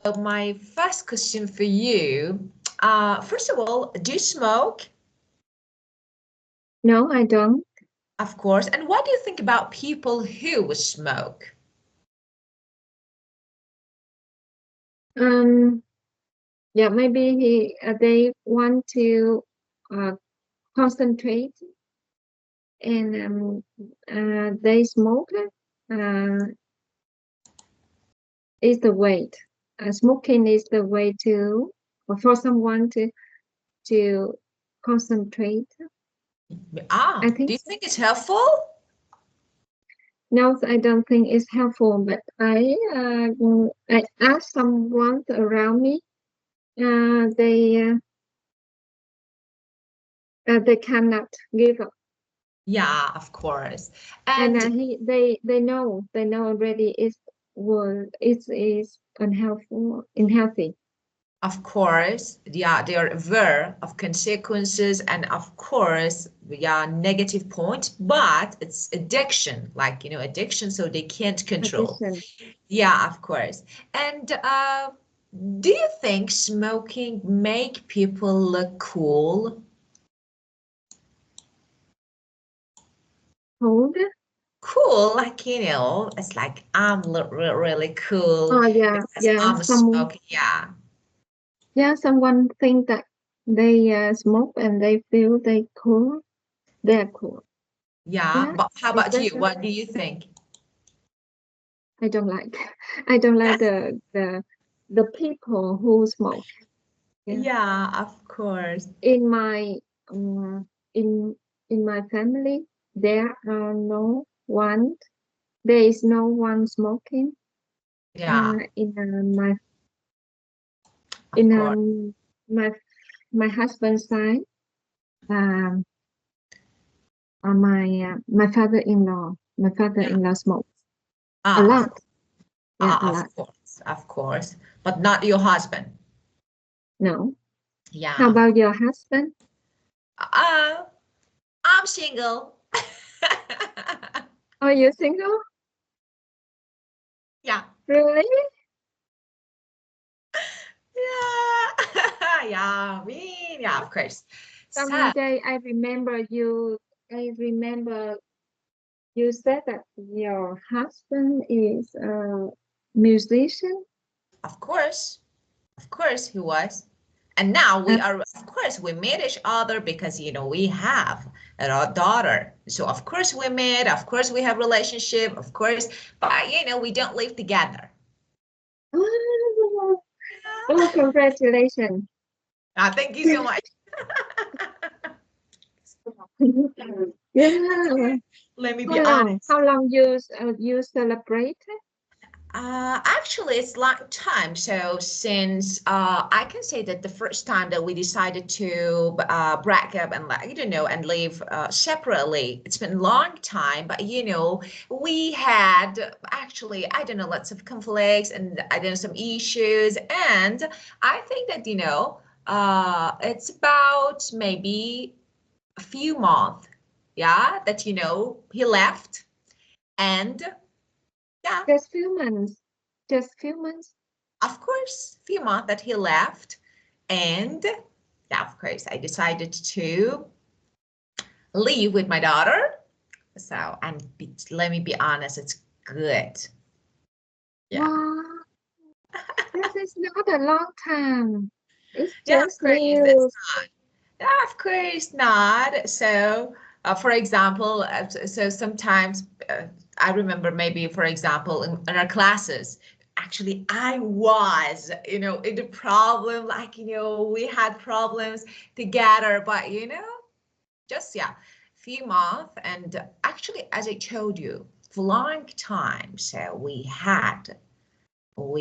My first question for you, first of all, do you smoke? No, I don't. Of course. And what do you think about people who smoke? Yeah, maybe they want to concentrate and they smoke. Uh, is the way. Smoking is the way to for someone to concentrate. I Do think you so. think it's helpful? No, I don't think it's helpful, but I ask someone around me. They cannot give up, Yeah, of course. and And they know already it is unhealthy. of course, yeah, they are aware of consequences and of course, yeah, negative points, but it's addiction, like, addiction, so they can't control. Addiction. Yeah, of course. And do you think smoking make people look cool? Hold. Cool, like, it's like I'm really cool Oh yeah, because yeah. I'm smoking. Yeah. Someone think that they smoke and they feel they're cool. Yeah, Yeah, but how is about that you? so? What do you think? I don't like. I don't like the people who smoke. Yeah, Yeah, of course. in my um, in in my family, there are no one. There is no one smoking. Yeah, In of in course. my my husband's side, um, my father-in-law, Yeah. smokes a Ah, lot. Yeah, a lot. of course, of course. But not your husband. No. How Yeah, of about course. your husband? Uh, I'm single. Are you single? Yeah. Really? Yeah. Yeah, yeah, of course. So, Someday I remember you said that your husband is a musician. of course he was. And now Uh, of course, we met each other because, we have a daughter. So, of course, we met, of course, we have relationship, of course, but, we don't live together. oh, oh, Yeah. congratulations. Thank you so much. Yeah. Let me be How long? honest. How long you celebrate? Actually, it's long time. So since I can say that the first time that we decided to break up and and live separately, it's been a long time. But we had actually lots of conflicts and some issues, and I think that it's about maybe a few months, yeah, that he left, and yeah. Just few months. Just few months. Of course, few months that he left, and yeah, of course, I decided to leave with my daughter. So, and let me be honest, it's good. Yeah, Wow, this is not a long time. It's yeah, of just course, it's new. not. Yeah, of course not. So, for example, so sometimes I remember maybe, for example, in our classes, actually I was, in the problem, like, we had problems together, but, just, yeah, few months. And actually, as I told you, for a long time, so we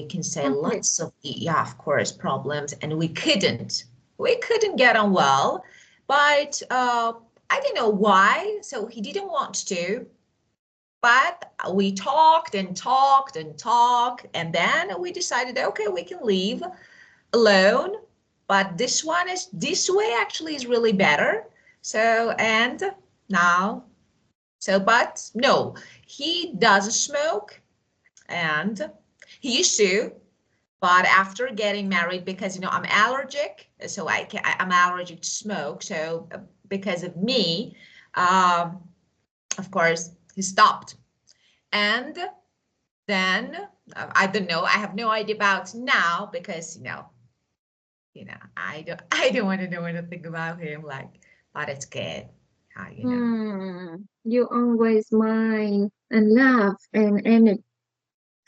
can say Conflict. lots of, yeah, of course, problems, and we couldn't get on well, but I don't know why. So he didn't want to, but we talked and talked and talked, and then we decided, okay, we can leave alone. But this way actually is really better. So, and now, so, but no, he doesn't smoke, and he used to. But after getting married, because I'm allergic, so I'm allergic to smoke. So because of me, of course, he stopped. And then I don't know. I have no idea about now because I don't want to know anything about him. Like, but it's good. You always smile and laugh and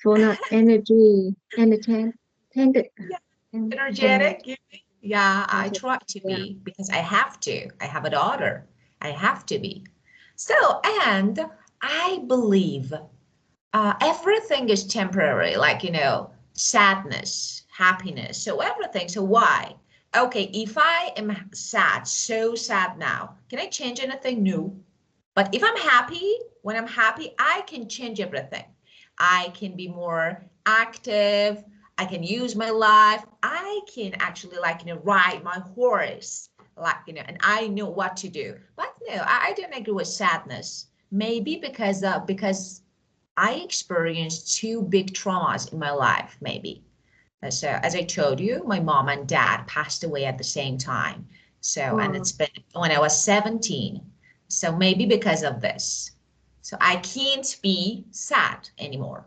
full of energy, tended, Yeah, and energetic. Yeah, I energetic. try to Yeah. be because I have to. I have a daughter. I have to be. So, and I believe everything is temporary, like, sadness, happiness. So everything. So why? Okay, if I am sad, so sad now, can I change anything? No. But if I'm happy, when I'm happy, I can change everything. I can be more active. I can use my life. I can actually ride my horse, and I know what to do. But no, I don't agree with sadness. Maybe because I experienced two big traumas in my life, maybe. So as I told you, my mom and dad passed away at the same time. So, and Wow. it's been when I was 17. So maybe because of this. So I can't be sad anymore.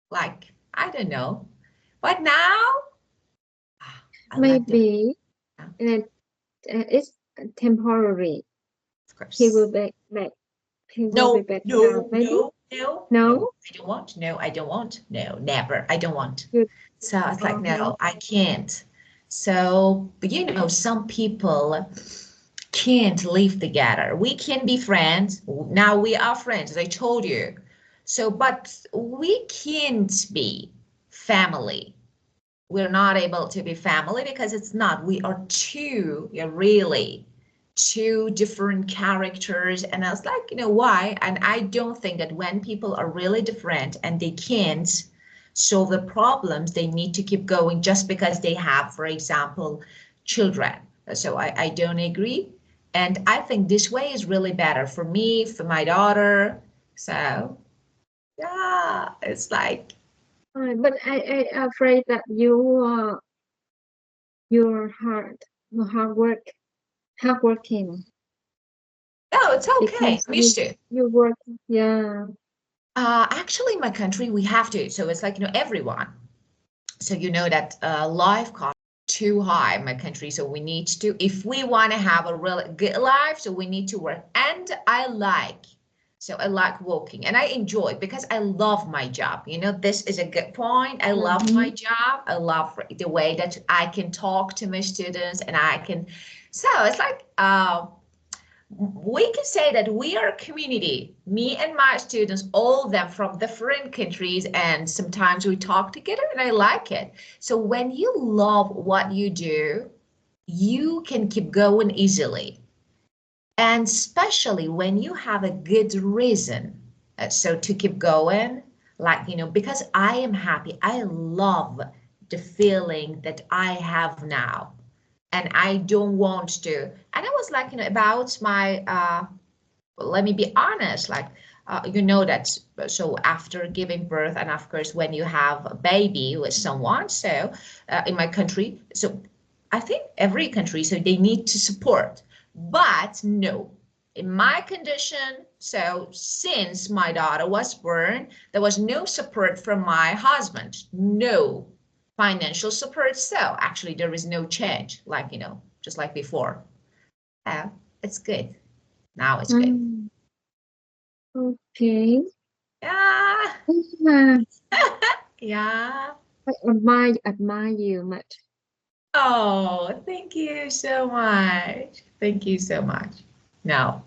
Like, I don't know. But now, I like the, Maybe it, it's temporary. of He will course. be back. He will be No, back. no, Maybe. no, no, no, No. I don't want. No, I don't want. No, never. I don't want. Good. So it's like, Uh-huh. no, I can't. So, but some people can't live together. We can be friends. Now we are friends, as I told you. So, but we can't be family. We're not able to be family because it's not. We are two, yeah, really two different characters. And I was like, why? And I don't think that when people are really different and they can't solve the problems, they need to keep going just because they have, for example, children. So I don't agree. And I think this way is really better for me, for my daughter. So yeah, it's like, But I afraid that you're hardworking oh, it's okay. because I'm used to it. you work. Yeah. Actually, in my country, we have to. So it's like, everyone. So that life cost too high in my country. So we need to, if we want to have a really good life, so we need to work. And I like working and I enjoy because I love my job. This is a good point. I love Mm-hmm. my job. I love the way that I can talk to my students and I can. So it's like, we can say that we are a community, me and my students, all of them from different countries, and sometimes we talk together and I like it. So when you love what you do, you can keep going easily. And especially when you have a good reason, so to keep going, like, because I am happy, I love the feeling that I have now and I don't want to. And I was like, about my, let me be honest, like, that, so after giving birth, and of course, when you have a baby with someone, so in my country, so I think every country, so they need to support, but no. In my condition, so since my daughter was born, there was no support from my husband, no financial support. So actually, there is no change, like, just like before. It's good. Now it's good. Mm, okay. Yeah. Yeah, Yeah. I admire you much. Oh, thank you so much. Thank you so much. No,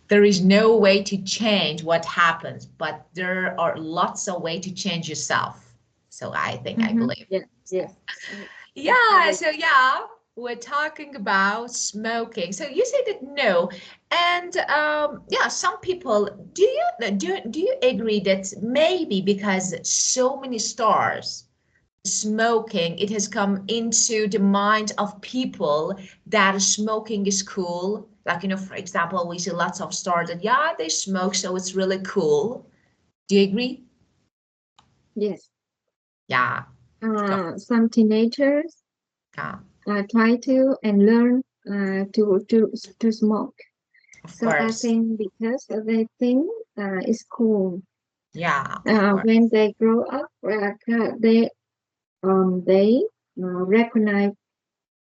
there is no way to change what happens, but there are lots of ways to change yourself. So I think I Mm-hmm. believe. Yeah. So. Yes. I Yeah, agree. so yeah, we're talking about smoking. So you said that no, and yeah, some people. Do you agree that maybe because so many stars smoking, it has come into the mind of people that smoking is cool. Like, for example, we see lots of stars that, yeah, they smoke, so it's really cool. Do you agree? Yes. Yeah. some teenagers Yeah, try to and learn to smoke. of So I course. think because they think it's cool. Yeah, of course. When they grow up, they recognize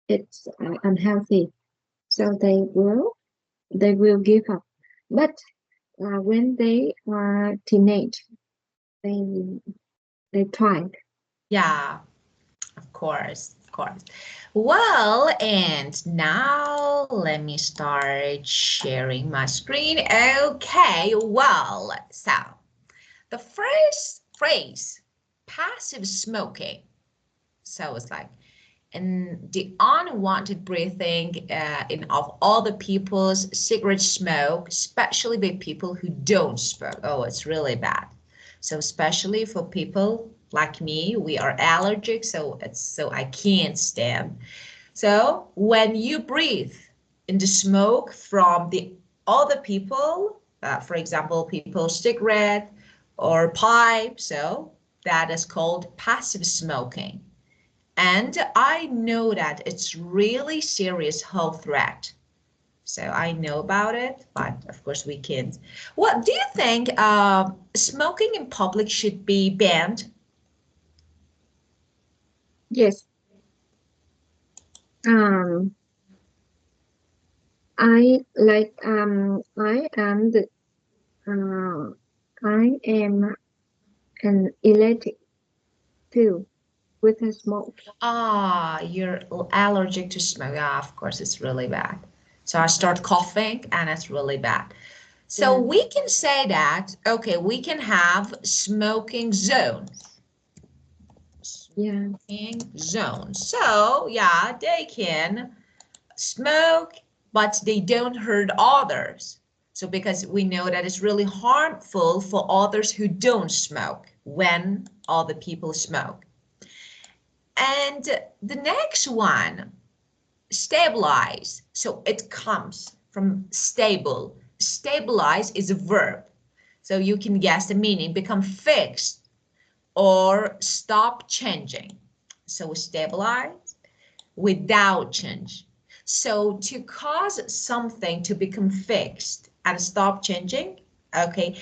it's unhealthy, so they will give up. But when they are teenage, they they try. Yeah, of course, of course. Well, and now let me start sharing my screen. Okay, well, so the first phrase, passive smoking. So it's like, and the unwanted breathing in of other people's cigarette smoke, especially by people who don't smoke. Oh, it's really bad. So especially for people like me, we are allergic, so I can't stand. So when you breathe in the smoke from the other people, for example, people's cigarette or pipe, so that is called passive smoking. And I know that it's really serious health threat. So I know about it, but of course we can't. What do you think? Smoking in public should be banned? Yes. Um, I am the I am an allergic too with a smoke. Ah, you're allergic to smoke. Yeah, of course it's really bad. So I start coughing and it's really bad. So Yeah, we can say that, okay, we can have smoking zone. yeah, Smoking zone. So yeah, they can smoke, but they don't hurt others. So because we know that it's really harmful for others who don't smoke when other people smoke. And the next one, stabilize. So it comes from stable. Stabilize is a verb. So you can guess the meaning, become fixed or stop changing. So stabilize without change. So to cause something to become fixed and stop changing, okay,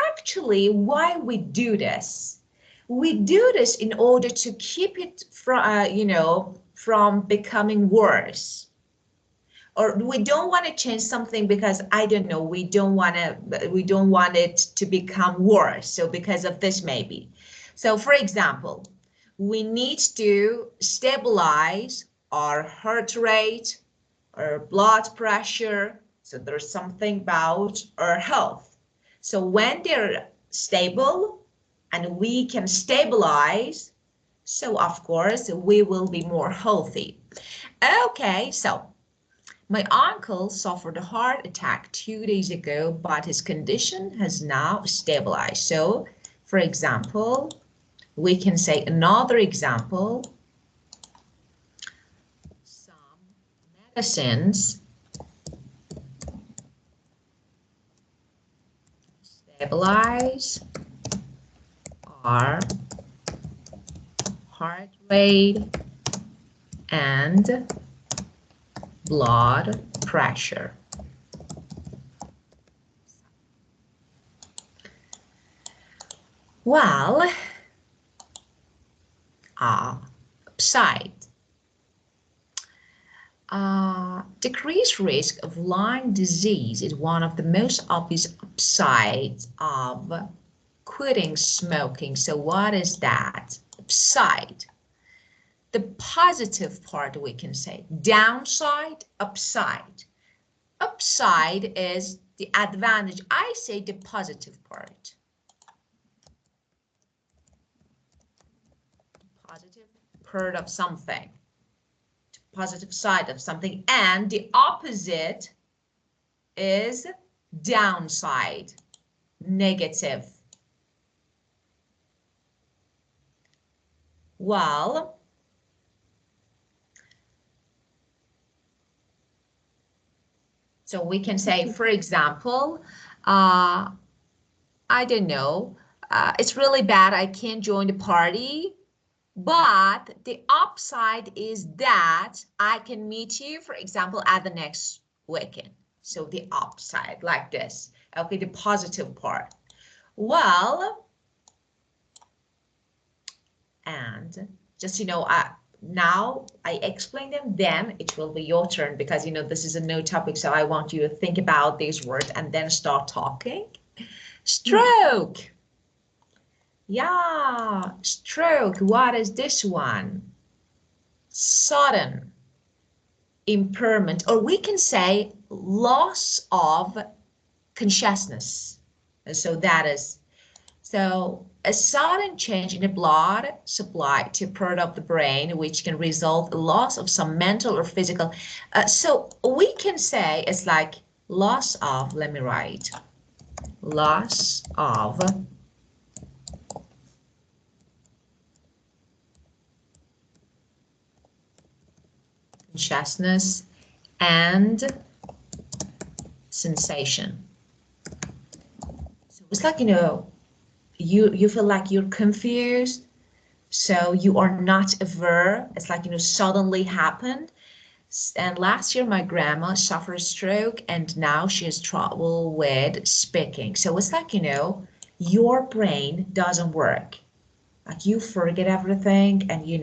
actually why we do this? We do this in order to keep it from, from becoming worse. Or we don't want to change something because I don't know, we don't want it to become worse. So because of this maybe. So for example, we need to stabilize our heart rate, our blood pressure. So there's something about our health. So when they're stable and we can stabilize, so of course we will be more healthy. Okay, so my uncle suffered a heart attack 2 days ago, but his condition has now stabilized. So, for example, we can say another example, some medicines stabilize our heart rate and blood pressure. Well, upside. Decreased risk of Lyme disease is one of the most obvious upsides of quitting smoking. So what is that? Upside. The positive part we can say. Downside, upside. Upside is the advantage. I say the positive part. Positive part of something. Positive side of something. And the opposite is downside, negative. Well, so we can say, for example, I don't know, it's really bad, I can't join the party. But the upside is that I can meet you, for example, at the next weekend. So the upside, like this. Okay, the positive part. Well, and just, now I explain them, then it will be your turn, because, this is a new topic. So I want you to think about these words and then start talking. Stroke. Yeah, stroke. What is this one? Sudden impairment, or we can say loss of consciousness. So that is, so a sudden change in the blood supply to part of the brain, which can result in loss of some mental or physical. So we can say it's like loss of, let me write, loss of consciousness and sensation. So it's like, you feel like you're confused, so you are not aware. It's like, suddenly happened. And last year my grandma suffered a stroke, and now she has trouble with speaking. So it's like, your brain doesn't work. Like you forget everything, and you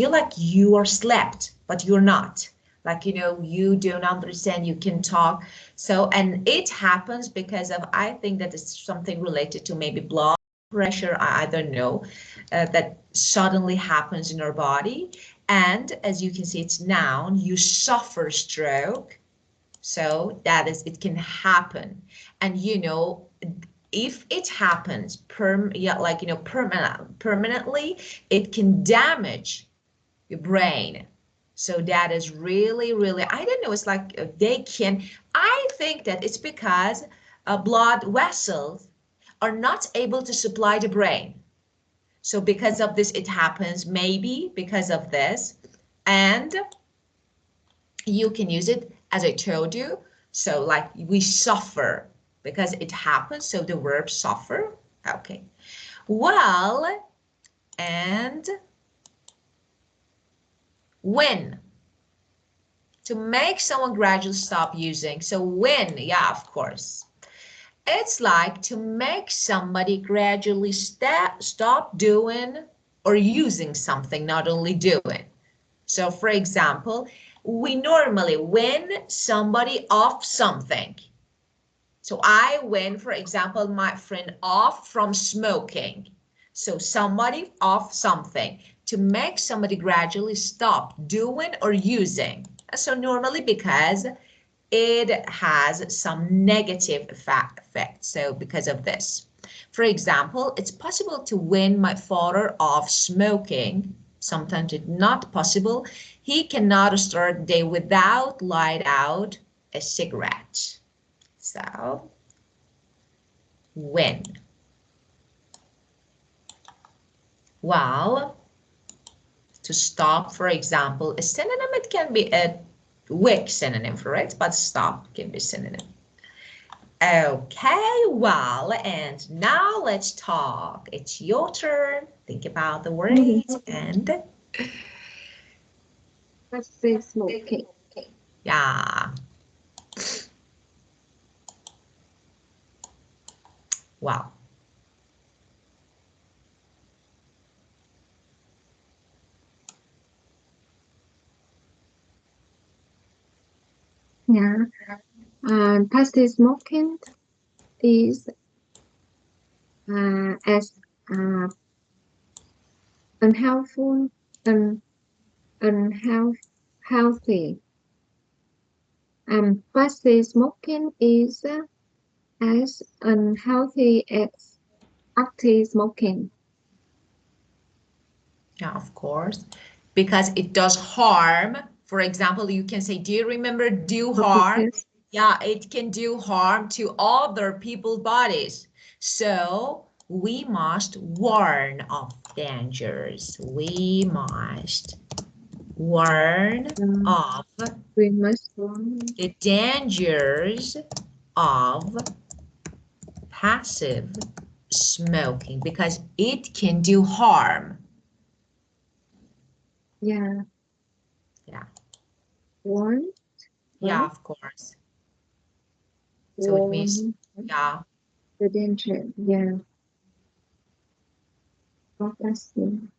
like you are slept, but you're not. Like, you don't understand, you can talk. So, and it happens because of, I think that it's something related to maybe blood pressure, I don't know, that suddenly happens in our body. And as you can see, it's noun, you suffer stroke. So that is, it can happen. And if it happens permanently, it can damage your brain. So that is really, really, I don't know, it's like I think that it's because blood vessels are not able to supply the brain. So because of this, it happens, maybe because of this. And you can use it, as I told you. So like we suffer because it happens. So the verb suffer. Okay. Well, and when. To make someone gradually stop using. So when, yeah, of course. It's like to make somebody gradually stop doing or using something, not only doing. So for example, we normally when somebody off something. So I win, for example, my friend off from smoking. So somebody off something, to make somebody gradually stop doing or using. So normally because it has some negative effect. So because of this, for example, it's possible to win my father off smoking. Sometimes it's not possible. He cannot start the day without light out a cigarette. So when. Well, to stop, for example, a synonym, it can be a weak synonym for it, but stop can be synonym. Okay, well, and now let's talk. It's your turn. Think about the words and Passive smoking. yeah. Wow. Yeah. Passive smoking is as unhelpful and unhealthy. Passive smoking is as unhealthy as active smoking. Yeah, of course, because it does harm. For example, you can say, do you remember do harm? Yes. Yeah, it can do harm to other people's bodies. So we must warn of dangers. We must warn of We must warn the dangers of passive smoking because it can do harm. Yeah. Yeah. Warm. Yeah, Right? of course. So it means, Warm. yeah, The danger. Yeah. Fasting.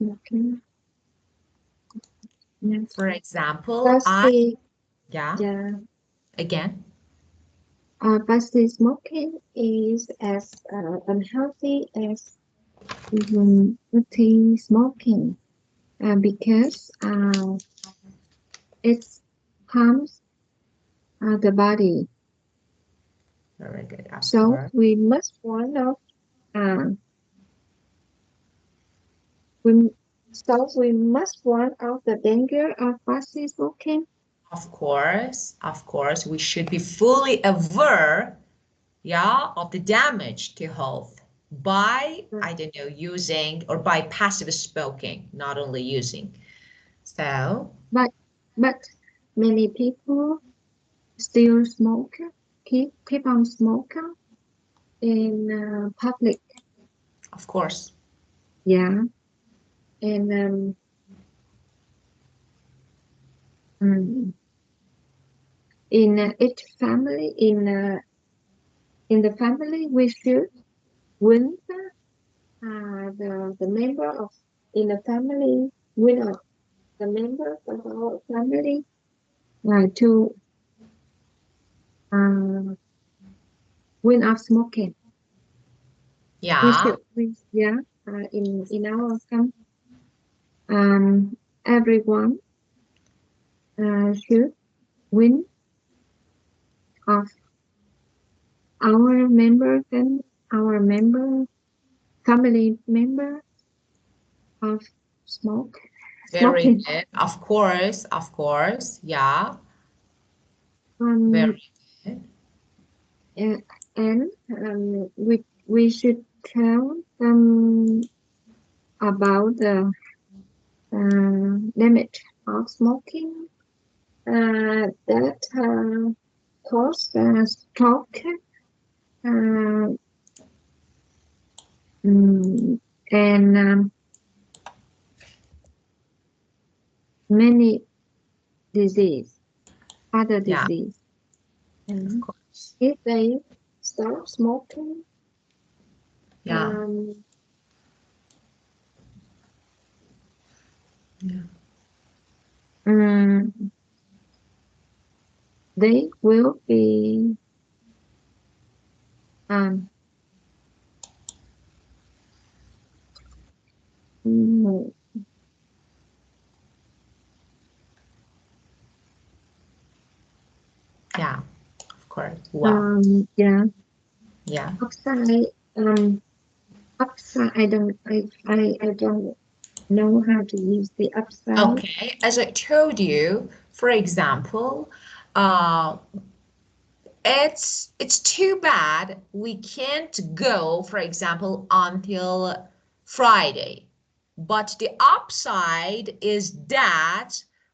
Okay. Yes. for example, Fasting. yeah, Yeah. again, Passive smoking is as unhealthy as healthy smoking because it harms the body. very good, of So course. we must warn of uh, we we must warn of the danger of passive smoking. Of course, we should be fully aware, yeah, of the damage to health by, Uh, I don't know, using or by passive smoking, not only using. So, but but many people still smoke, keep on smoking in public. of course, Yeah, and mm, in each family, in the family, we should win the member of in the family, win of the member of our family to uh, win of smoking. We yeah, should, yeah, in our family, everyone should win of our member and our member family member of smoke very smoking. good. Of course, yeah, Um, very good. and, and we should tell them about the damage of smoking that cause stroke uh, and many disease, other Yeah, disease. of And course. if they stop smoking, Yeah, um, yeah, mm, they will be um, mm, yeah, of course. Well, yeah, yeah. upside upside. I don't know how to use the upside. Okay, as I told you, for example, uh, it's too bad we can't go, for example, until Friday. But the upside is that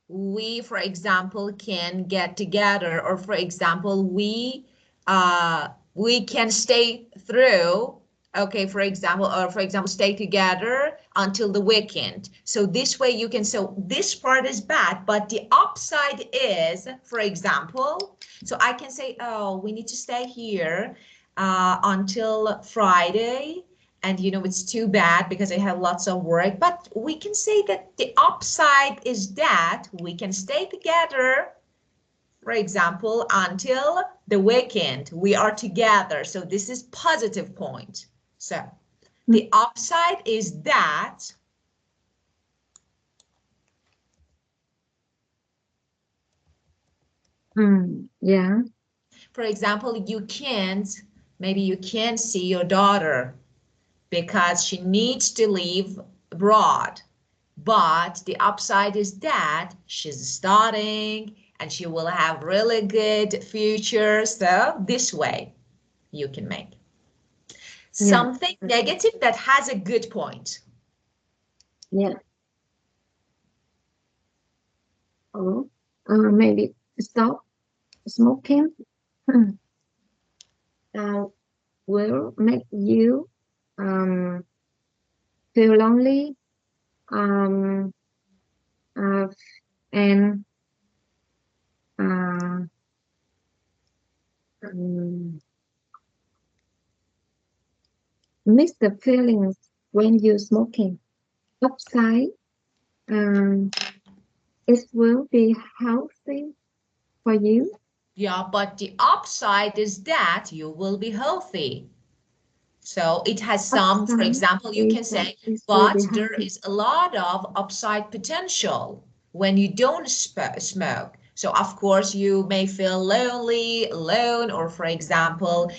we, for example, can get together, or for example, we can stay through, okay, for example, or for example, stay together until the weekend. So this way you can, so this part is bad, but the upside is, for example, so I can say, oh, we need to stay here until Friday. And it's too bad because I have lots of work. But we can say that the upside is that we can stay together, for example, until the weekend. We are together. So this is positive point. So the upside is that, Yeah. for example, maybe you can't see your daughter because she needs to leave abroad. But the upside is that she's studying and she will have really good future. So this way you can make Yeah. something negative that has a good point. Yeah. Or maybe stop smoking uh, will make you um, feel lonely um, uh, and uh, um, miss the feelings when you smoking. Upside, um, it will be healthy for you. Yeah, but the upside is that you will be healthy. So it has some, for Upside example, you is can that say, it will be but there healthy. is a lot of upside potential when you don't smoke. So of course you may feel lonely, alone, or for example,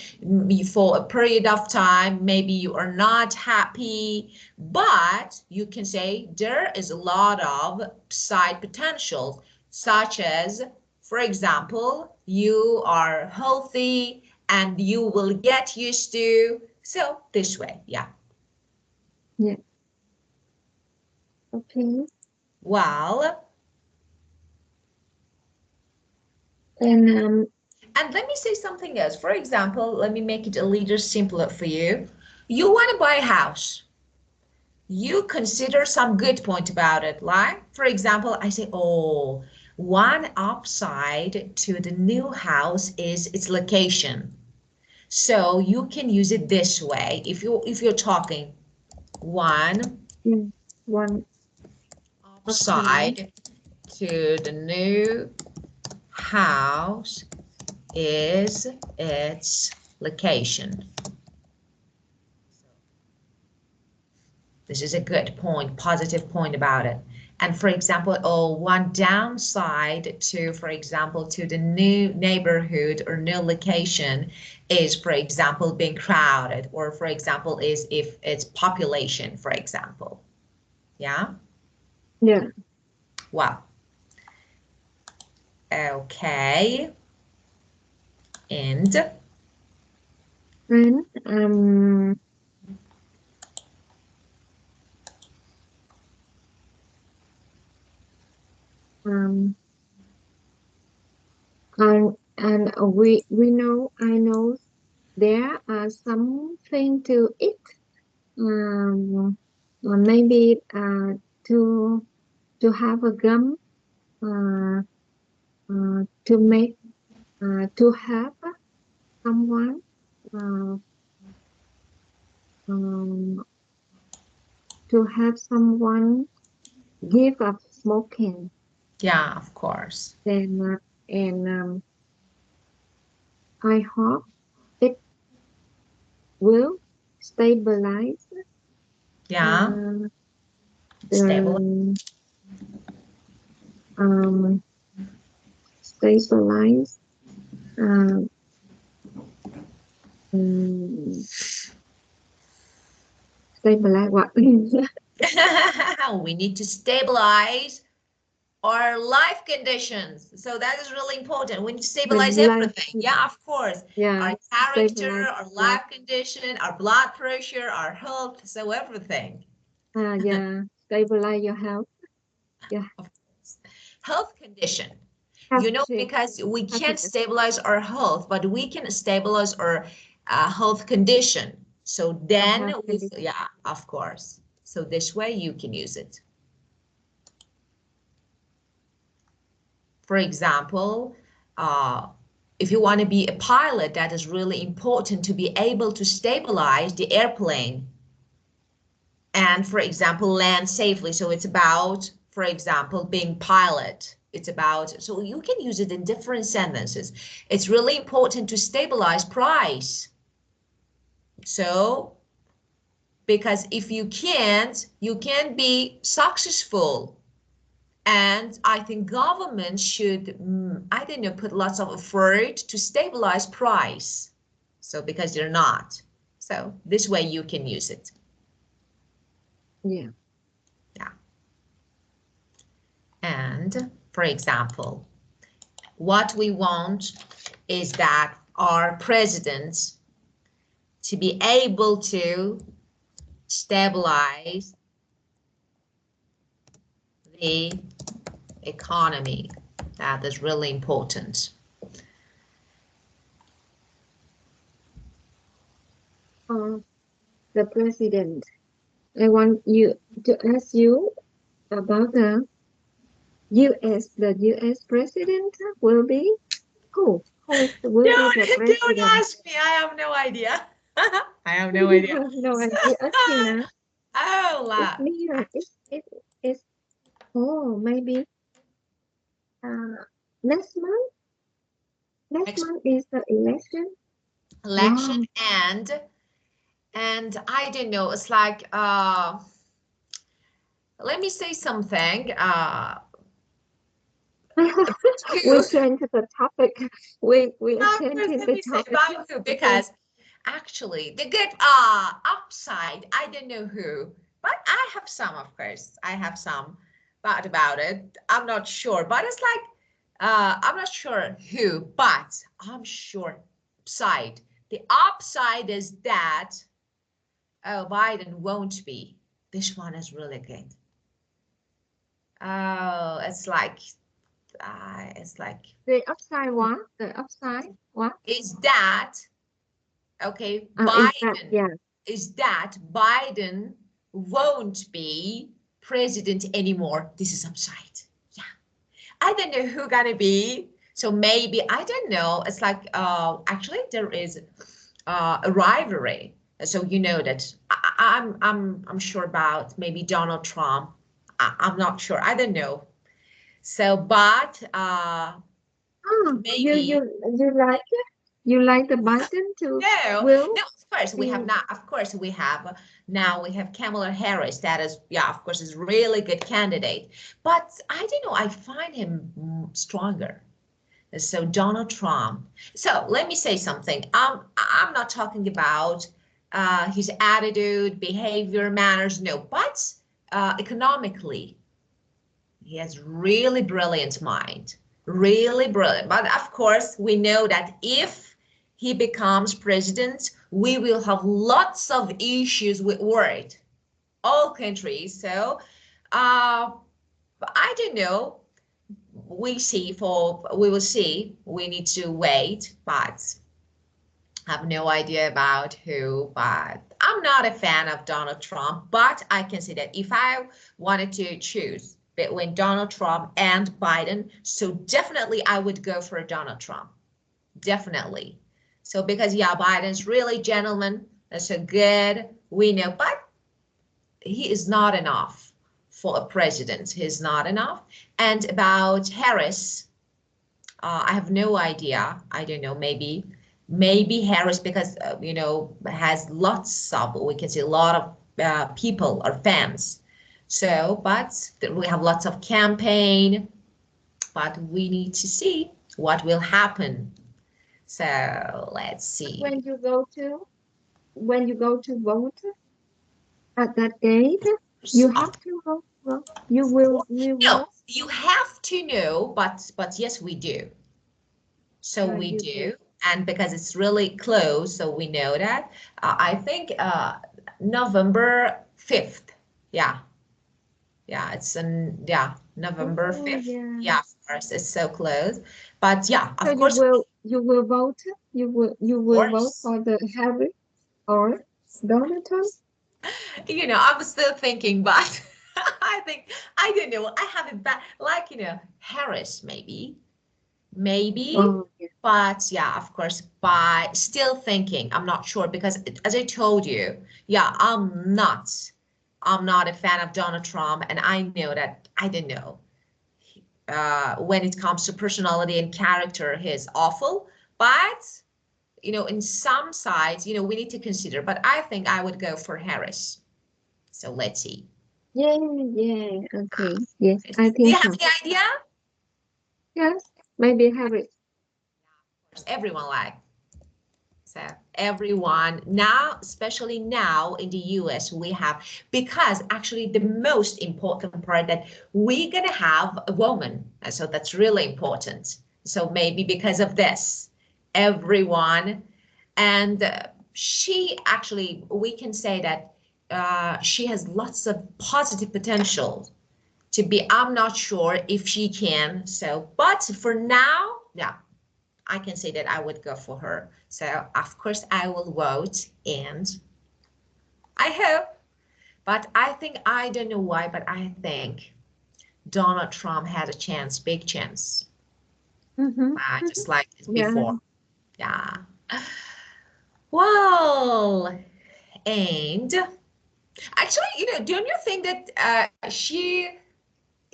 for a period of time, maybe you are not happy, but you can say there is a lot of upside potential, such as, for example, you are healthy and you will get used to. So this way, yeah. Yeah. Okay. Well, And and let me say something else. For example, let me make it a little simpler for you. You want to buy a house. You consider some good point about it. Like, for example, I say, oh, one upside to the new house is its location. So you can use it this way. If you're talking one yeah, one upside. upside to the new house is its location. This is a good point, positive point about it. And for example, oh, one downside to, for example, to the new neighborhood or new location is, for example, being crowded, or for example, is if it's population, for example. Yeah. Yeah. Well, okay. And And um, we know I know there are something to eat. Maybe to have a gum. Uh, to make to have someone uh, um, to have someone give up smoking. yeah, of course. Then and I hope it will stabilize Yeah, uh, stable. the um, stabilize uh, um, stabilize what We need to stabilize our life conditions. So that is really important. We need to the stabilize life. everything. Yeah, of course. Yeah, Our character, stabilize our life. life condition, our blood pressure, our health, so everything. Yeah, stabilize your health. Yeah, Of course. Health condition. have to Because we can't happiness. stabilize our health, but we can stabilize our health condition. So then, Health condition. yeah, of course. So this way you can use it. For example, uh, if you want to be a pilot, that is really important to be able to stabilize the airplane and, for example, land safely. So it's about, for example, being pilot. It's about, so you can use it in different sentences. It's really important to stabilize price. So, because if you can't be successful. And I think government should, I don't know, put lots of effort to stabilize price. So because they're not. So this way you can use it. Yeah. Yeah. And for example, what we want is that our presidents to be able to stabilize the economy. That is really important. The president. I want you to ask you. about the U.S. president will be will be Don't, the don't president? ask me. I have no idea. I have no You idea. have no idea. Asking Oh, it's la. near. It's maybe uh next month. Next Next month is the election. election Wow. and I don't know. It's like let me say something. We Who? change the topic. We are Of course, changing let the me say topic. about who Okay. because actually the good upside, I don't know who, but I have some, of course. I have some thought about it. I'm not sure, but it's like I'm not sure who, but I'm sure upside. The upside is that oh, Biden won't be. This one is really good. Oh, it's like The upside what? The upside what? is that okay, Is that Biden yeah? is that Biden won't be president anymore. This is upside. Yeah. I don't know who gonna be. So maybe I don't know. It's like actually there is a rivalry. So you know that I'm sure about maybe Donald Trump. I'm not sure. I don't know. So but Oh, maybe you like it? You like the Biden to no, will no, of course we have be not. Of course we have now we have Kamala Harris. That is, yeah, of course, is really good candidate. But I don't know, I find him stronger. So Donald Trump. So let me say something. I'm not talking about his attitude, behavior, manners, no, but economically, he has really brilliant mind, really brilliant. But of course, we know that if he becomes president, we will have lots of issues with world, all countries. So I don't know. We will see. We need to wait, but I have no idea about who. But I'm not a fan of Donald Trump. But I can say that if I wanted to choose between Donald Trump and Biden, so definitely I would go for Donald Trump. Definitely. So because yeah, Biden's really gentleman. That's so good. We know, but he is not enough for a president. He's not enough. And about Harris, I have no idea. I don't know. Maybe Harris because has lots of we can see a lot of people or fans. So, but we have lots of campaign, but we need to see what will happen. So let's see. when you go to vote at that date, you Of have to vote. Well, you no, will. you have to know, but yes, we do. So we You do. do, and because it's really close, so we know that. I think November 5th. Yeah, yeah, November Oh 5th. yeah. Yeah, of course, it's so close. But yeah, So of course, you will vote. You of will vote course. for the Harry or Donald Trump. I'm still thinking, but I think I don't know. I have it back, like Harris maybe, Oh yeah. but yeah, of course, by still thinking, I'm not sure because as I told you, yeah, I'm not a fan of Donald Trump, and I know that I don't know when it comes to personality and character, he's awful, but in some sides, we need to consider, but I think I would go for Harris. So let's see. Yeah, yeah. Okay. Yes, Do I you think have so. any idea? Yes, maybe Harry. Everyone like. So everyone now, especially now in the US, we have, because actually the most important part that we're gonna have a woman. And so that's really important. So maybe because of this, everyone, and she actually, we can say that she has lots of positive potential to be, I'm not sure if she can. So, but for now, yeah, I can say that I would go for her. So of course I will vote and I hope, but I think I don't know why, but I think Donald Trump has a chance, big chance. Just like Yeah. before. Yeah. Well, and actually, don't you think that she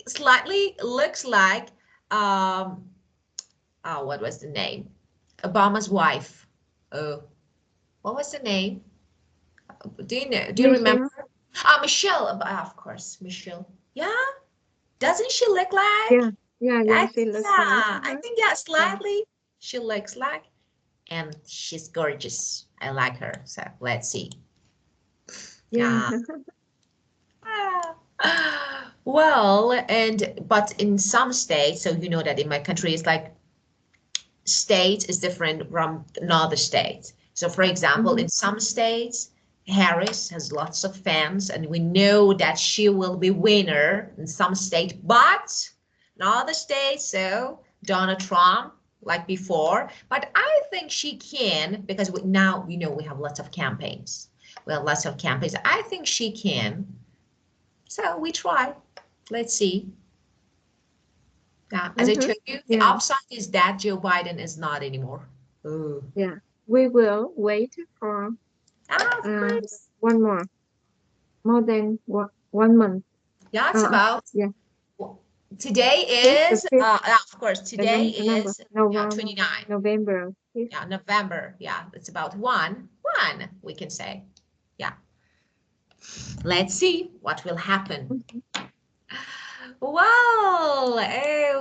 slightly looks like, oh, what was the name? Obama's wife. Oh, what was the name? Do you know? Do you remember? Michelle. Of course, Michelle. Yeah. Doesn't she look like? Yeah, she looks like. I think yeah, slightly she looks like, and she's gorgeous. I like her. So let's see. Yeah. Well, but in some states, so you know that in my country, it's like state is different from another state. So for example, in some states, Harris has lots of fans, and we know that she will be winner in some state, but in other states, so Donald Trump, like before. But I think she can, because now, we have lots of campaigns. We have lots of campaigns. I think she can. So we try. Let's see. As I told you, the upside is that Joe Biden is not anymore. Oh. Yeah, we will wait for Of course. one more than 1 month. Yeah, it's about. Yeah. Today is, of course, today is 29. November. Yeah, November. Yeah, it's about one, we can say. Yeah. Let's see what will happen. Well,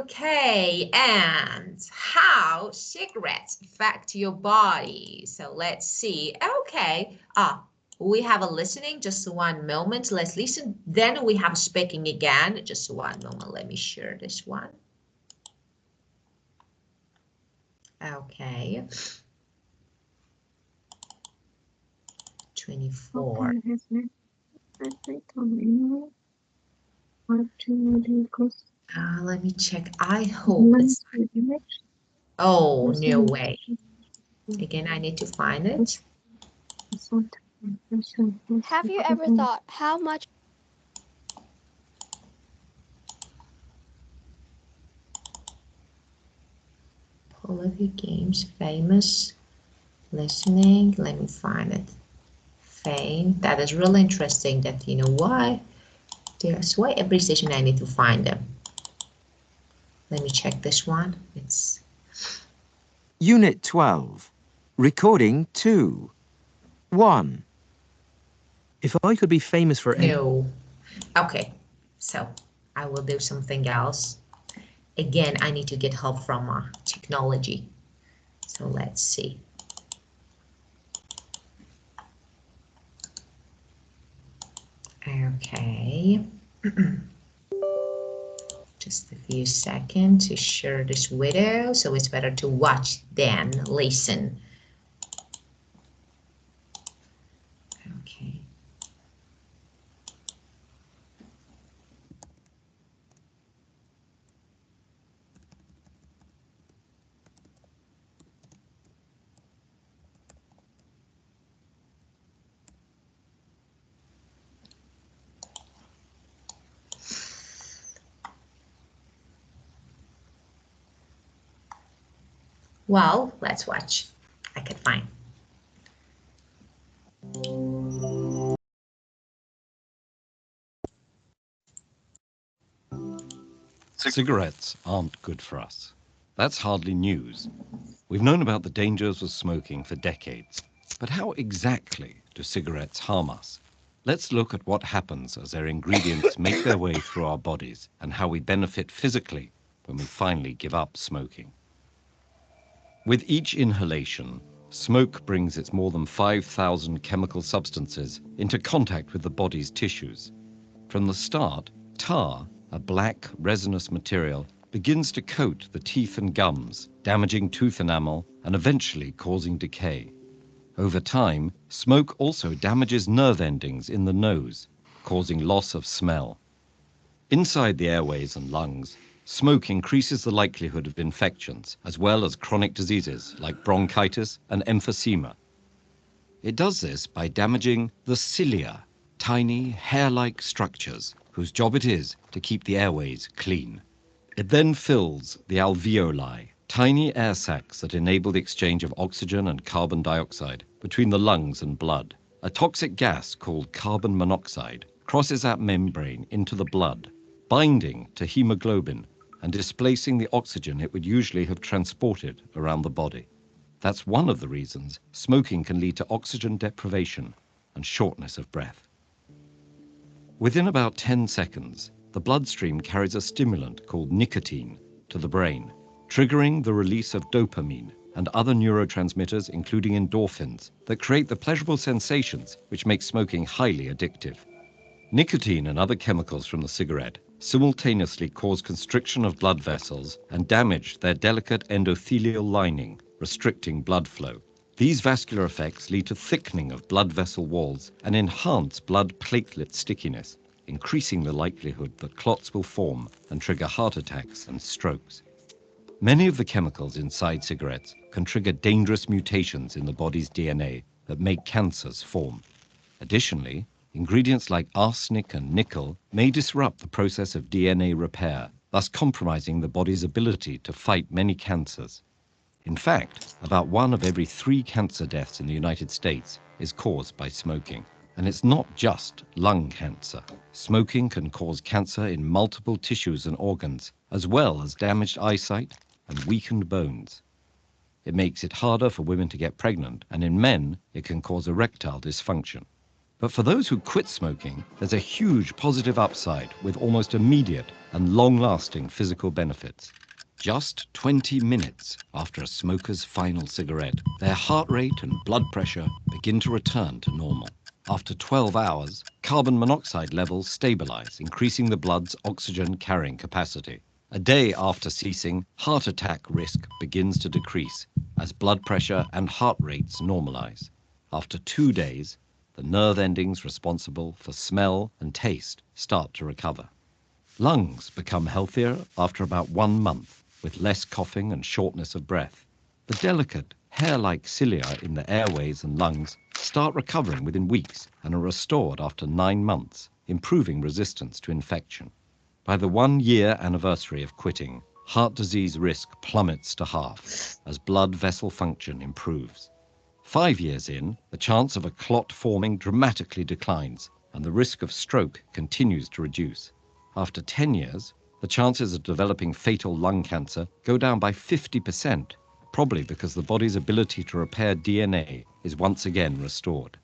okay. And how cigarettes affect your body. So let's see. Okay. We have a listening. Just one moment. Let's listen. Then we have speaking again. Just one moment. Let me share this one. Okay. 24. Let me check. I hope it's. Oh, no way. Again, I need to find it. Have you ever thought how much Political games, famous, listening, let me find it. Fame, that is really interesting that, why? There's why every station I need to find them. Let me check this one. It's Unit 12, Recording 2. 1. If I could be famous for no. Okay, so I will do something else. Again, I need to get help from technology. So let's see. Okay. Just a few seconds to share this video, so it's better to watch than listen. Okay. Well, let's watch. I can find. Cigarettes aren't good for us. That's hardly news. We've known about the dangers of smoking for decades. But how exactly do cigarettes harm us? Let's look at what happens as their ingredients make their way through our bodies and how we benefit physically when we finally give up smoking. With each inhalation, smoke brings its more than 5,000 chemical substances into contact with the body's tissues. From the start, tar, a black resinous material, begins to coat the teeth and gums, damaging tooth enamel and eventually causing decay. Over time, smoke also damages nerve endings in the nose, causing loss of smell. Inside the airways and lungs, smoke increases the likelihood of infections, as well as chronic diseases like bronchitis and emphysema. It does this by damaging the cilia, tiny hair-like structures whose job it is to keep the airways clean. It then fills the alveoli, tiny air sacs that enable the exchange of oxygen and carbon dioxide between the lungs and blood. A toxic gas called carbon monoxide crosses that membrane into the blood, binding to hemoglobin and displacing the oxygen it would usually have transported around the body. That's one of the reasons smoking can lead to oxygen deprivation and shortness of breath. Within about 10 seconds, the bloodstream carries a stimulant called nicotine to the brain, triggering the release of dopamine and other neurotransmitters, including endorphins, that create the pleasurable sensations which make smoking highly addictive. Nicotine and other chemicals from the cigarette simultaneously cause constriction of blood vessels and damage their delicate endothelial lining, restricting blood flow. These vascular effects lead to thickening of blood vessel walls and enhance blood platelet stickiness, increasing the likelihood that clots will form and trigger heart attacks and strokes. Many of the chemicals inside cigarettes can trigger dangerous mutations in the body's DNA that make cancers form. Additionally, ingredients like arsenic and nickel may disrupt the process of DNA repair, thus compromising the body's ability to fight many cancers. In fact, about 1 of every 3 cancer deaths in the United States is caused by smoking. And it's not just lung cancer. Smoking can cause cancer in multiple tissues and organs, as well as damaged eyesight and weakened bones. It makes it harder for women to get pregnant, and in men, it can cause erectile dysfunction. But for those who quit smoking, there's a huge positive upside with almost immediate and long-lasting physical benefits. Just 20 minutes after a smoker's final cigarette, their heart rate and blood pressure begin to return to normal. After 12 hours, carbon monoxide levels stabilize, increasing the blood's oxygen carrying capacity. A day after ceasing, heart attack risk begins to decrease as blood pressure and heart rates normalize. After 2 days, the nerve endings responsible for smell and taste start to recover. Lungs become healthier after about 1 month, with less coughing and shortness of breath. The delicate, hair-like cilia in the airways and lungs start recovering within weeks and are restored after 9 months, improving resistance to infection. By the 1-year anniversary of quitting, heart disease risk plummets to half as blood vessel function improves. 5 years in, the chance of a clot forming dramatically declines, and the risk of stroke continues to reduce. After 10 years, the chances of developing fatal lung cancer go down by 50%, probably because the body's ability to repair DNA is once again restored.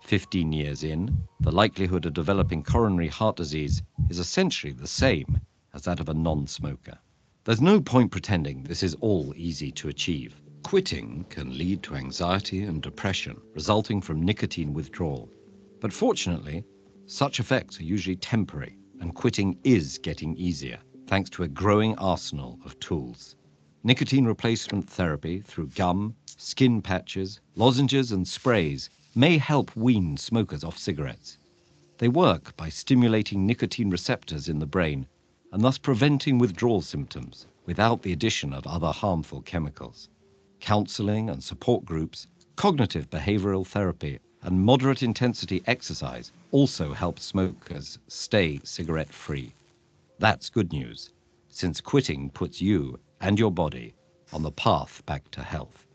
15 years in, the likelihood of developing coronary heart disease is essentially the same as that of a non-smoker. There's no point pretending this is all easy to achieve. Quitting can lead to anxiety and depression resulting from nicotine withdrawal. But fortunately, such effects are usually temporary, and quitting is getting easier, thanks to a growing arsenal of tools. Nicotine replacement therapy through gum, skin patches, lozenges and sprays may help wean smokers off cigarettes. They work by stimulating nicotine receptors in the brain and thus preventing withdrawal symptoms without the addition of other harmful chemicals. Counseling and support groups, cognitive behavioral therapy, and moderate intensity exercise also help smokers stay cigarette-free. That's good news, since quitting puts you and your body on the path back to health.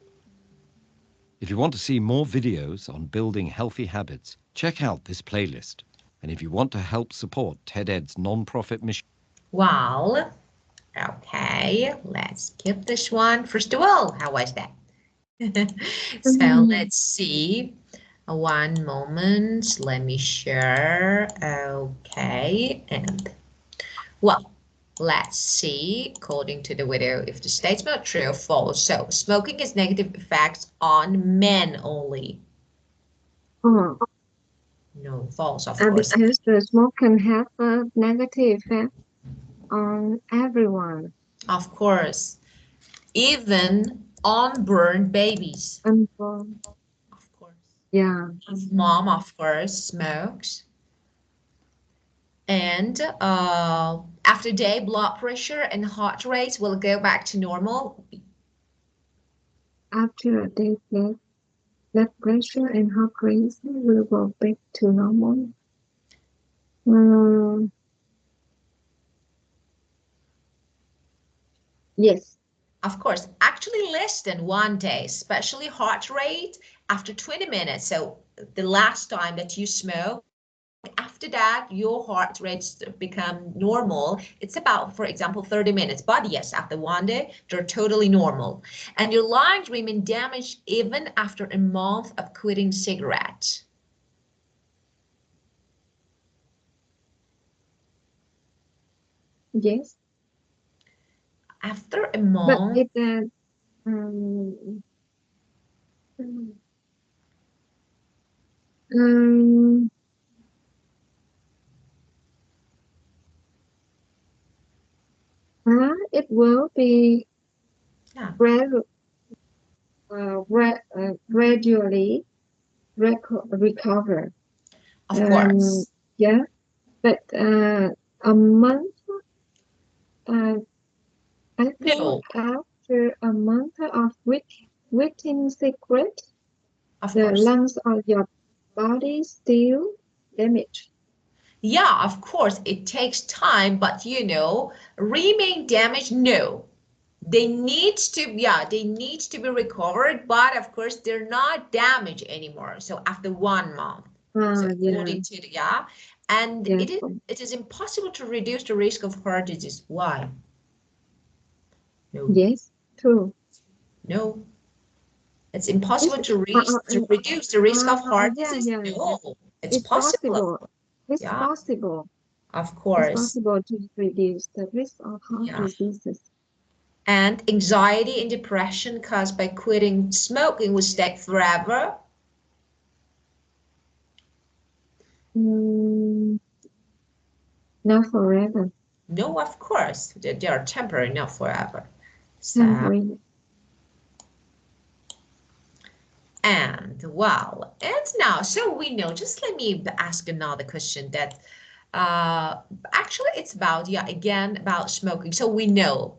If you want to see more videos on building healthy habits, check out this playlist. And if you want to help support TED-Ed's non-profit mission... Well, okay, let's skip this one. First of all, how was that? So let's see. 1 moment, let me share. Okay, and well, let's see, according to the video, if the statement true or false. So smoking has negative effects on men only. Oh, No, false, of course. because the smoke can have a negative effect on everyone. Of course. Even unborn babies. Unborn. Of course. Yeah. If mom, of course, smokes. And after day, blood pressure and heart rate will go back to normal. After a day, blood pressure and heart rate will go back to normal. Yes. Of course, actually less than 1 day, especially heart rate after 20 minutes. So the last time that you smoke, after that, your heart rates become normal. It's about, for example, 30 minutes. But yes, after 1 day, they're totally normal. And your lungs remain damaged even after a month of quitting cigarettes. Yes. After a But month, it um, um, it will be yeah, gradually recover. of course. Yeah, but a month, uh, I think No, after a month of quitting cigarette, of the course. lungs of your body still damaged. Yeah, of course, it takes time, but you know, remain damaged, no. They need to, yeah, they need to be recovered, but of course, they're not damaged anymore. So after 1 month. So Yeah, according to the, yeah, and yeah, it is impossible to reduce the risk of heart disease. Why? No, yes, true. no. It's It's, impossible to reduce the risk of heart yeah, disease. yeah, yeah. No, it's It's possible. possible. It's Yeah, possible. of It's course. possible to reduce the risk of heart Yeah. diseases. And anxiety and depression caused by quitting smoking will stay forever. Mm, not forever. No, of course, they are temporary, not forever. So, Temporary. and well, and now, so we know, just let me ask another question that actually it's about, yeah, again, about smoking. So we know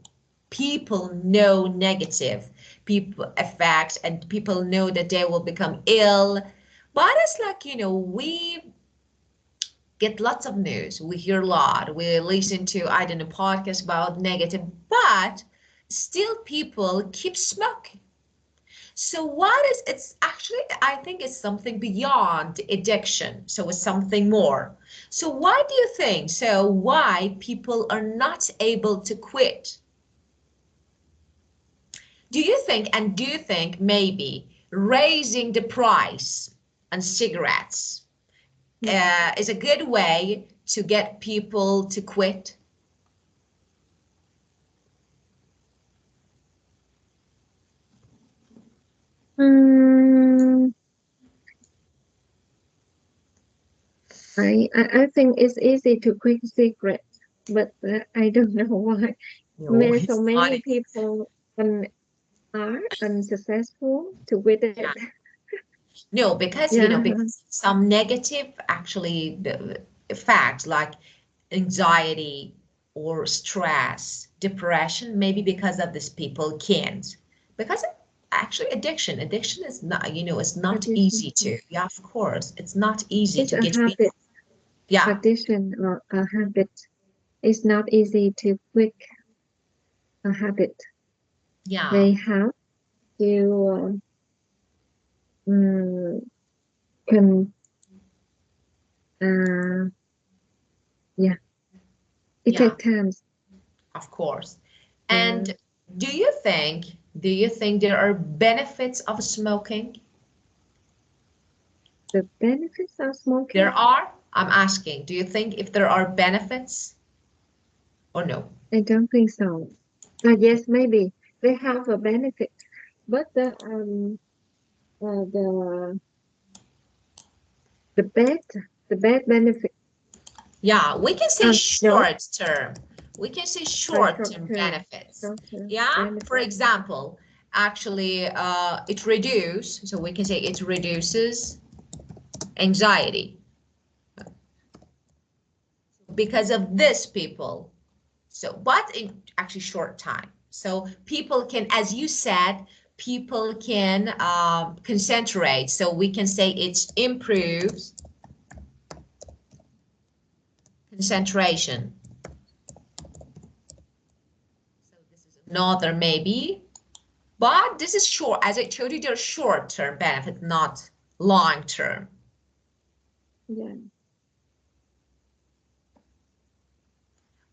people know negative people effects and people know that they will become ill. But it's like, you know, we get lots of news. We hear a lot. We listen to, I don't know, podcasts about negative, but still people keep smoking. So what is, it's actually, I think it's something beyond addiction. So it's something more. So why do you think? So why people are not able to quit? Do you think, and do you think maybe raising the price on cigarettes is a good way to get people to quit? Mm, I think it's easy to quit cigarettes, but I don't know why. No, So it's not. many people are unsuccessful to quit it. Yeah. No, because you know, Yeah. because some negative actually facts like anxiety or stress, depression, maybe because of this people can't. Because actually addiction is not, you know, it's not Addiction. easy to. Yeah, of course, it's not easy It's to a get rid of. habit. Yeah, Addiction or a habit. It's not easy to quit a habit. yeah, They have to um, can uh, yeah. It yeah, takes time. of course. Uh, And do you think, do you think there are benefits of smoking? the benefits of There smoking. are? I'm asking, do you think if there are benefits or no? I don't think so. Yes, maybe they have a benefit, but uh, the the bad the bad benefit. Yeah, we can say No, short term. We can say a short short term term, benefits. short term Yeah, for benefit. example, actually, it reduces, so we can say it reduces anxiety because of this people. So, but in actually short time. So people can, as you said, people can concentrate. So we can say it improves concentration. So this is Another maybe, but this is short. As I told you, they're short-term benefit, not long-term. Yeah.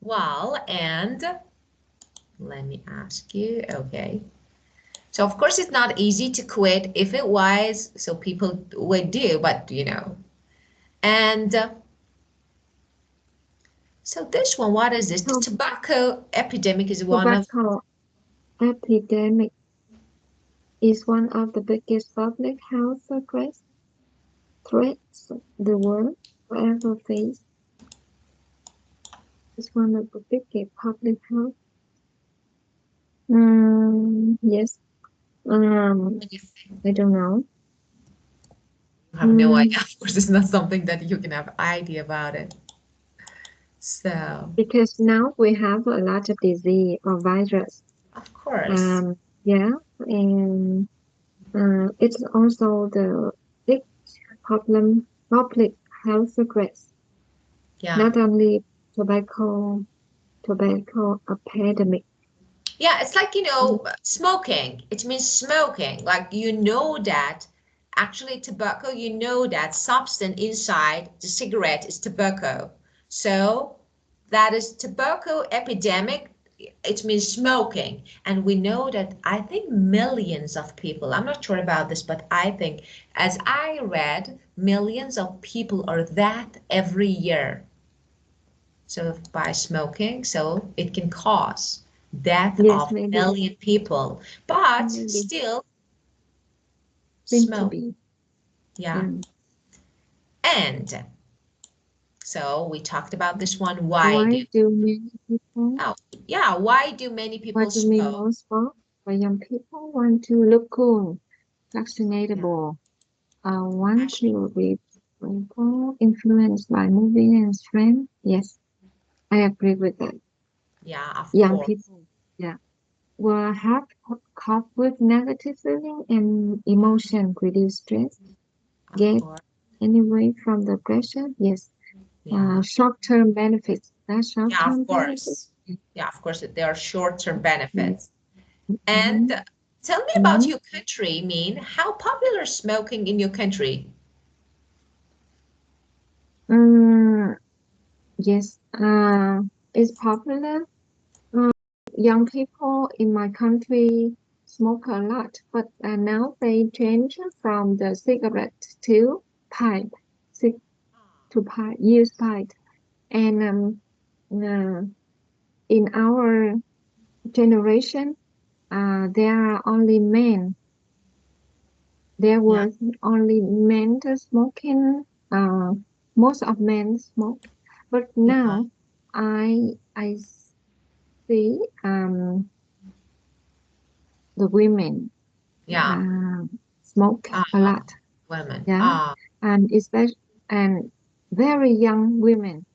Well, and let me ask you, okay. So of course it's not easy to quit. If it was, so people would do, but you know. And so this one, what is this? The tobacco epidemic is one of. Tobacco epidemic is one of the biggest public health threats the world will ever face. It's one of the biggest public health. Yes. I don't know. I have no idea. Of course, it's not something that you can have idea about it. So. Because now we have a lot of disease or virus. Of course. Yeah, and it's also the big problem, public health threats. Yeah. Not only tobacco epidemic. Yeah, it's like, you know, smoking. It means smoking. Like, you know that actually tobacco, you know that substance inside the cigarette is tobacco. So that is tobacco epidemic. It means smoking. And we know that I think millions of people, I'm not sure about this, but I think as I read, millions of people are that every year. So by smoking, so it can cause death of maybe. million people, but Maybe. still Seem smoke. to be. Yeah. And so we talked about this one. Why do many people? Oh, yeah. Why do many people What do you mean smoke? most smoke? Why young people want to look cool, fashionable, want to be influenced by movie and trend. Yes, I agree with that. Yeah, of Young course. people, yeah, will have cope with negative feeling and emotion, reduce stress, get anyway from the pressure. Yes, Yeah. short-term benefits. That's Yeah, short-term of course. Yeah, of course, there are short-term benefits. And tell me about your country, Min. How popular is smoking in your country? Yes, it's popular. Young people in my country smoke a lot, but now they change from the cigarette to pipe, to pipe, use pipe. And in our generation, there are only men. There was only men smoking. Most of men smoke, but now I see the women smoke a lot. Women. Yeah, and especially and very young women,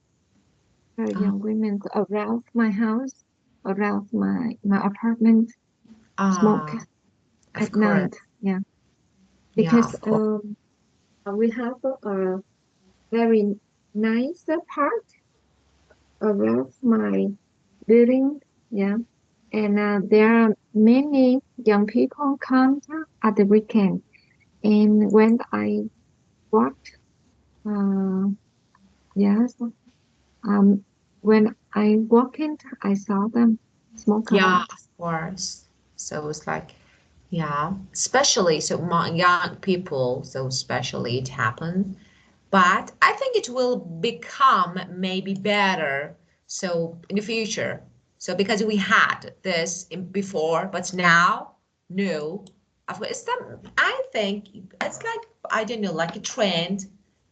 around my house, around my apartment, smoke at night. Yeah, because we have a very nice park around my building. Yeah, and there are many young people come at the weekend. And when I walked, yes, when I walk in, I saw them smoke a lot. Of course. So it's like, yeah, especially so young people, so especially it happened. But I think it will become maybe better so in the future. So because we had this before, but now, no. I think it's like, I don't know, like a trend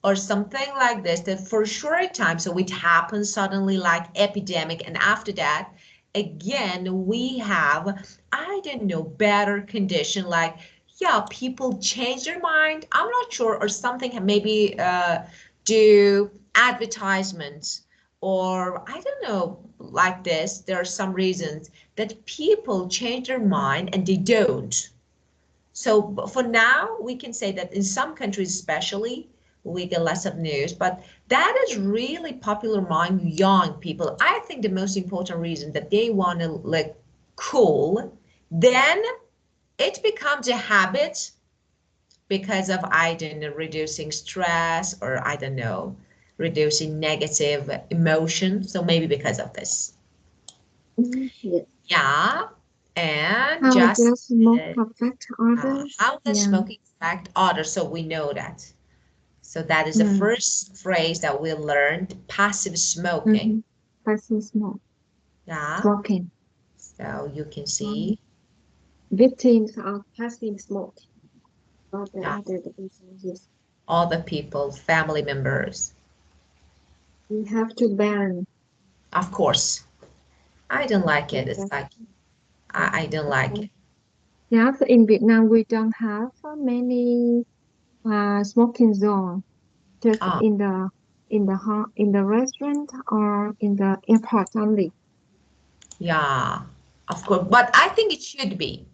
or something like this that for a short time, so it happens suddenly like epidemic. And after that, again, we have, I don't know, better condition like, yeah, people change their mind. I'm not sure, or something maybe do advertisements, or I don't know, like this. There are some reasons that people change their mind and they don't. So for now, we can say that in some countries, especially, we get less of news, but that is really popular among young people. I think the most important reason that they want to like cool, then it becomes a habit because of, I don't know, reducing stress, or I don't know, reducing negative emotion. So maybe because of this. Yes. Yeah. And How just does smoke affect others? how does Yeah. smoking affect others? So we know that. So that is the Mm. first phrase that we learned, passive smoking. Passive smoke. Yeah. Smoking. So you can see. Victims of passive smoke. Or the Yeah. other person, yes. All the people, family members. We have to ban. Of course. I don't like it. It's Okay. like, I don't like it. Yes, in Vietnam we don't have many smoking zone. Just Ah, in the restaurant or in the airport only. yeah, of course. But I think it should be.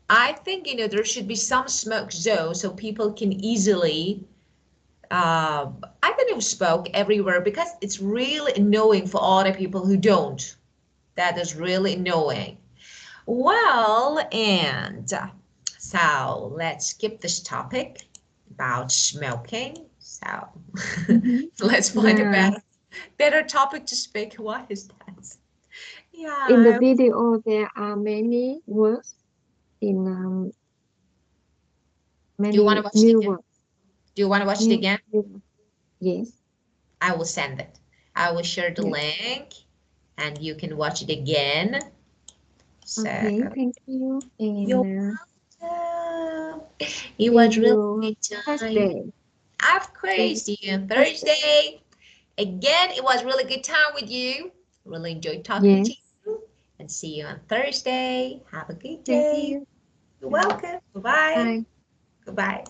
I think, there should be some smoke zone so people can easily, I don't know, smoke everywhere, because it's really annoying for all the people who don't. That is really annoying. Well, and so let's skip this topic about smoking. So let's find a Yeah. better topic to speak. What is that? In the Yeah. video, there are many words in Do you want to many watch it new again? words. Do you want to watch it again? New, yes, I will send it. I will share the yes. link and you can watch it again. So Okay, thank you. you're And welcome. It see was really you good time. Thursday. Of See course, see you on you Thursday. Thursday. Again, it was really good time with you. Really enjoyed talking to Yes, you. And see you on Thursday. Have a good thank day. you. You're Yeah. welcome. Bye-bye. Bye. Goodbye.